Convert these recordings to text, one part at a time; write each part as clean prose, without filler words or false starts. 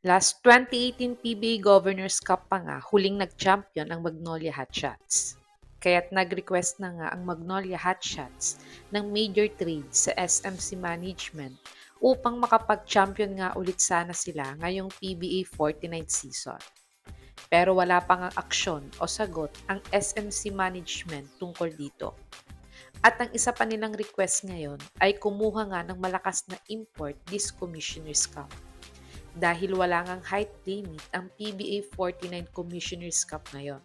Last 2018 PBA Governors Cup pa nga, huling nag-champion ang Magnolia Hotshots. Kaya't nag-request na nga ang Magnolia Hotshots ng major trade sa SMC Management upang makapag-champion nga ulit sana sila ngayong PBA 49th season. Pero wala pang ang aksyon o sagot ang SMC Management tungkol dito. At ang isa pa nilang request ngayon ay kumuha nga ng malakas na import this Commissioner's Cup. Dahil wala ngang height limit ang PBA 49 Commissioner's Cup ngayon.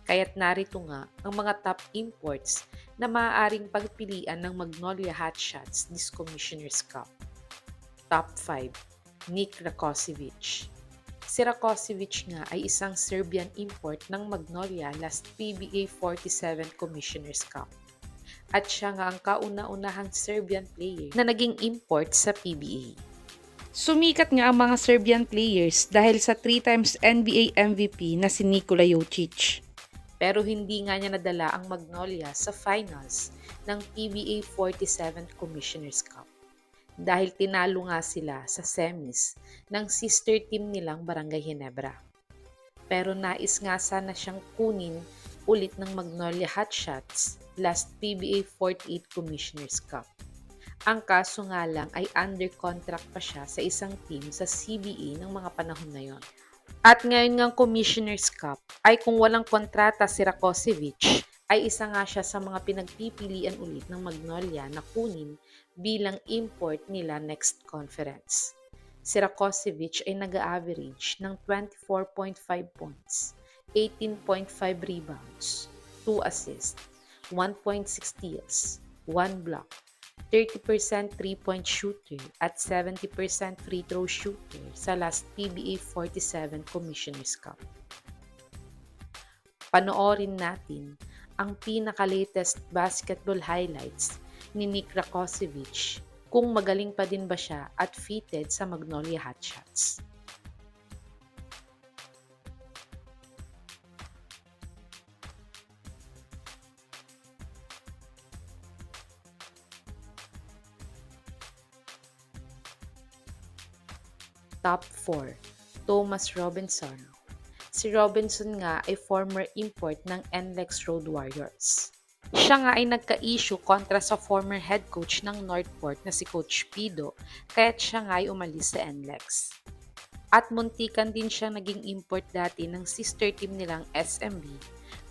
Kaya't narito nga ang mga top imports na maaaring pagpilian ng Magnolia Hotshots this Commissioner's Cup. Top 5. Nick Rakocevic. Si Rakocevic nga ay isang Serbian import ng Magnolia last PBA 47 Commissioner's Cup. At siya nga ang kauna-unahang Serbian player na naging import sa PBA. Sumikat nga ang mga Serbian players dahil sa 3 times NBA MVP na si Nikola Jokic. Pero hindi nga niya nadala ang Magnolia sa finals ng PBA 47 Commissioner's Cup dahil tinalo nga sila sa semis ng sister team nilang Barangay Ginebra. Pero nais nga sana siyang kunin ulit ng Magnolia Hotshots last PBA 48 Commissioner's Cup. Ang kaso nga lang ay under contract pa siya sa isang team sa CBA ng mga panahon na yon. At ngayon ngang Commissioner's Cup ay kung walang kontrata si Rakocevic ay isa nga siya sa mga pinagpipilian ulit ng Magnolia na kunin bilang import nila next conference. Si Rakocevic ay nag-average ng 24.5 points, 18.5 rebounds, 2 assists, 1.6 steals, 1 block, 30% 3-point shooter at 70% free throw shooter sa last PBA 47 Commissioner's Cup. Panoorin natin ang pinaka-latest basketball highlights ni Nick Rakocevic kung magaling pa din ba siya at fitted sa Magnolia Hotshots. Top 4. Thomas Robinson. Si Robinson nga ay former import ng NLEX Road Warriors. Siya nga ay nagka-issue kontra sa former head coach ng Northport na si Coach Pido, kaya't siya nga ay umalis sa NLEX. At muntikan din siyang naging import dati ng sister team nilang SMB,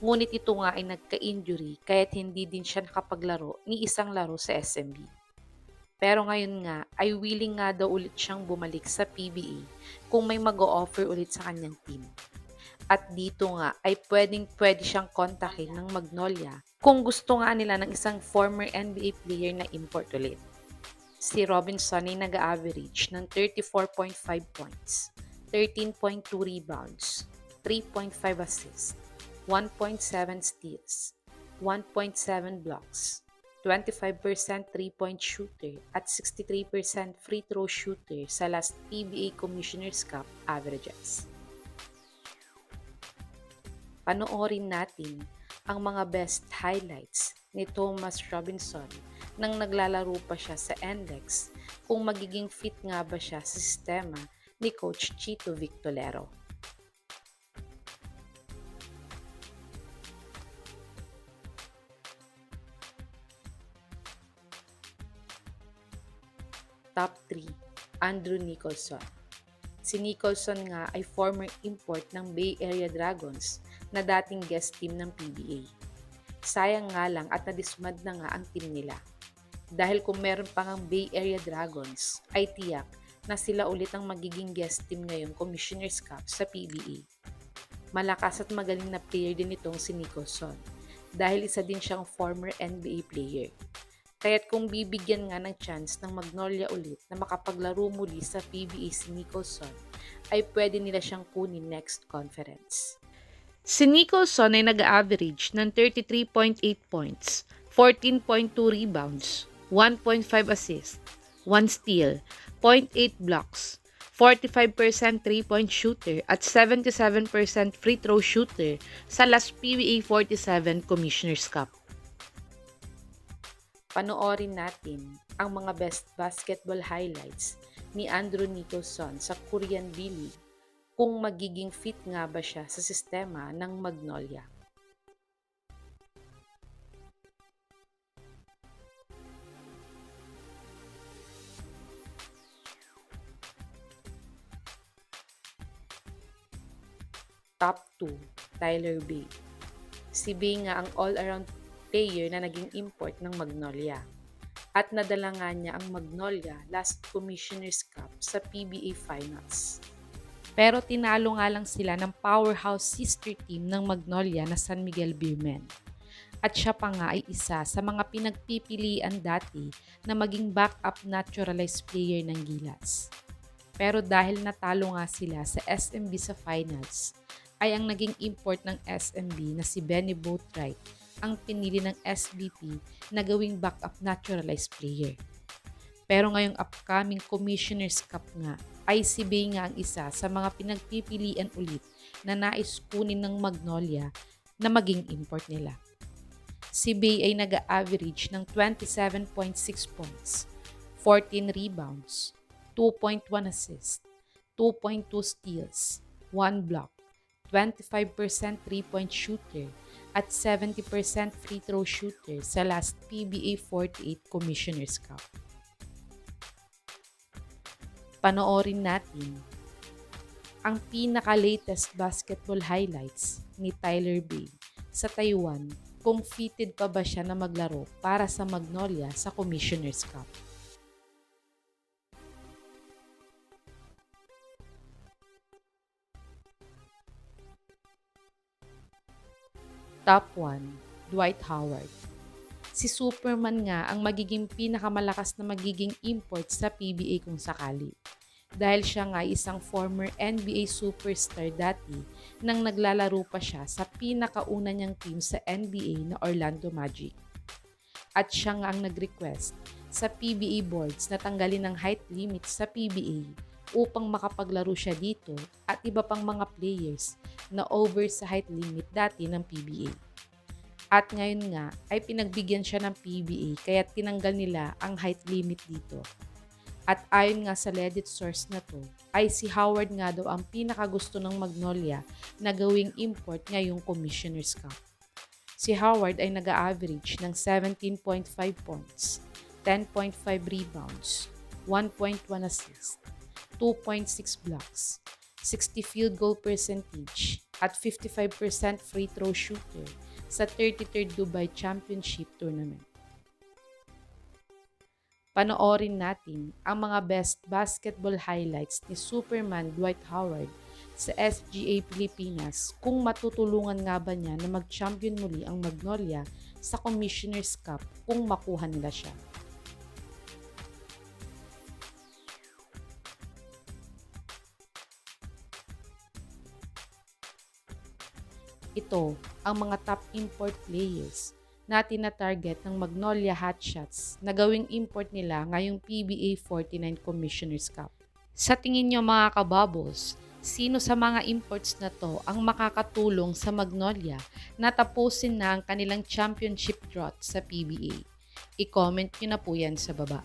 ngunit ito nga ay nagka-injury kaya't hindi din siya nakapaglaro ni isang laro sa SMB. Pero ngayon nga ay willing nga daw ulit siyang bumalik sa PBA kung may mag-o-offer ulit sa kanyang team. At dito nga ay pwede siyang kontakin ng Magnolia kung gusto nga nila ng isang former NBA player na import ulit. Si Robinson ay nag-average ng 34.5 points, 13.2 rebounds, 3.5 assists, 1.7 steals, 1.7 blocks, 25% 3-point shooter at 63% free throw shooter sa last PBA Commissioner's Cup averages. Panoorin natin ang mga best highlights ni Thomas Robinson nang naglalaro pa siya sa NLEX kung magiging fit nga ba siya sa sistema ni Coach Chito Victolero. Top 3. Andrew Nicholson. Si Nicholson nga ay former import ng Bay Area Dragons na dating guest team ng PBA. Sayang nga lang at nadismad na nga ang team nila. Dahil kung meron pang ang Bay Area Dragons, ay tiyak na sila ulit ang magiging guest team ngayong Commissioner's Cup sa PBA. Malakas at magaling na player din itong si Nicholson dahil isa din siyang former NBA player. Kaya't kung bibigyan nga ng chance ng Magnolia ulit na makapaglaro muli sa PBA si Nicholson, ay pwede nila siyang kunin next conference. Si Nicholson ay nag-average ng 33.8 points, 14.2 rebounds, 1.5 assists, 1 steal, 0.8 blocks, 45% 3-point shooter at 77% free throw shooter sa last PBA 47 Commissioner's Cup. Panoorin natin ang mga best basketball highlights ni Andrew Nicholson sa Korean B-League kung magiging fit nga ba siya sa sistema ng Magnolia. Top 2, Tyler Bay. Si Bay nga ang all-around player na naging import ng Magnolia. At nadala nga niya ang Magnolia last Commissioner's Cup sa PBA Finals. Pero tinalo nga lang sila ng powerhouse sister team ng Magnolia na San Miguel Beermen. At siya pa nga ay isa sa mga pinagpipilian dati na maging backup naturalized player ng Gilas. Pero dahil natalo nga sila sa SMB sa finals, ay ang naging import ng SMB na si Benny Boatwright ang pinili ng SBP na gawing backup naturalized player. Pero ngayong upcoming Commissioner's Cup nga, ay si Bay nga ang isa sa mga pinagpipilian ulit na nais kunin ng Magnolia na maging import nila. Si Bay ay nag-average ng 27.6 points, 14 rebounds, 2.1 assists, 2.2 steals, 1 block, 25% 3-point shooter, at 70% free throw shooter sa last PBA 48 Commissioner's Cup. Panoorin natin ang pinaka-latest basketball highlights ni Tyler Bay sa Taiwan kung fitted pa ba siya na maglaro para sa Magnolia sa Commissioner's Cup. Top 1, Dwight Howard. Si Superman nga ang magiging pinakamalakas na magiging import sa PBA kung sakali. Dahil siya nga isang former NBA superstar dati nang naglalaro pa siya sa pinakauna niyang team sa NBA na Orlando Magic. At siya nga ang nag-request sa PBA boards na tanggalin ang height limit sa PBA upang makapaglaro siya dito at iba pang mga players na over sa height limit dati ng PBA. At ngayon nga ay pinagbigyan siya ng PBA kaya tinanggal nila ang height limit dito. At ayon nga sa Reddit source na to, ay si Howard nga daw ang pinakagusto ng Magnolia na gawing import ngayong Commissioner's Cup. Si Howard ay nag-average ng 17.5 points, 10.5 rebounds, 1.1 assists, 2.6 blocks, 60 field goal percentage, at 55% free throw shooter sa 33rd Dubai Championship Tournament. Panoorin natin ang mga best basketball highlights ni Superman Dwight Howard sa SGA Pilipinas kung matutulungan nga ba niya na mag-champion muli ang Magnolia sa Commissioner's Cup kung makuha nila siya. Ito ang mga top import players na tina-target ng Magnolia Hotshots na gawing import nila ngayong PBA 49 Commissioner's Cup. Sa tingin nyo mga kabubbles, sino sa mga imports na to ang makakatulong sa Magnolia na tapusin na ang kanilang championship drought sa PBA? I-comment nyo na po yan sa baba.